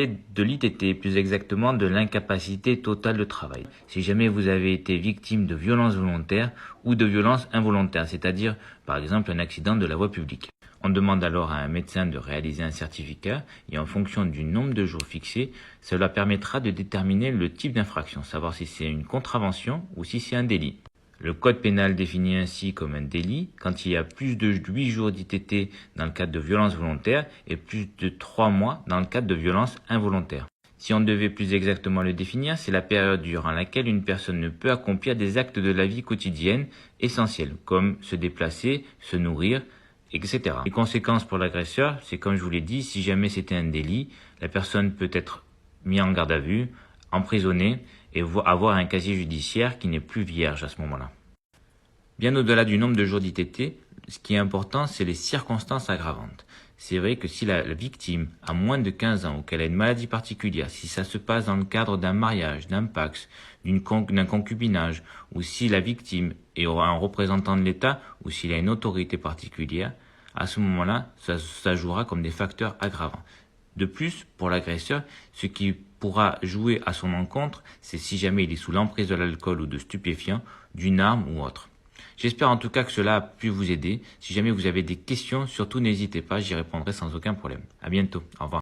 De l'ITT, plus exactement de l'incapacité totale de travail. Si jamais vous avez été victime de violences volontaires ou de violences involontaires, c'est-à-dire par exemple un accident de la voie publique. On demande alors à un médecin de réaliser un certificat et en fonction du nombre de jours fixés, cela permettra de déterminer le type d'infraction, savoir si c'est une contravention ou si c'est un délit. Le code pénal définit ainsi comme un délit quand il y a plus de 8 jours d'ITT dans le cadre de violences volontaires et plus de 3 mois dans le cadre de violences involontaires. Si on devait plus exactement le définir, c'est la période durant laquelle une personne ne peut accomplir des actes de la vie quotidienne essentiels, comme se déplacer, se nourrir, etc. Les conséquences pour l'agresseur, c'est comme je vous l'ai dit, si jamais c'était un délit, la personne peut être mise en garde à vue, emprisonnée et avoir un casier judiciaire qui n'est plus vierge à ce moment-là. Bien au-delà du nombre de jours d'ITT, ce qui est important, c'est les circonstances aggravantes. C'est vrai que si la victime a moins de 15 ans ou qu'elle a une maladie particulière, si ça se passe dans le cadre d'un mariage, d'un PACS, d'un concubinage, ou si la victime aura un représentant de l'État, ou s'il a une autorité particulière, à ce moment-là, ça jouera comme des facteurs aggravants. De plus, pour l'agresseur, ce qui pourra jouer à son encontre, c'est si jamais il est sous l'emprise de l'alcool ou de stupéfiants, d'une arme ou autre. J'espère en tout cas que cela a pu vous aider. Si jamais vous avez des questions, surtout n'hésitez pas, j'y répondrai sans aucun problème. À bientôt. Au revoir.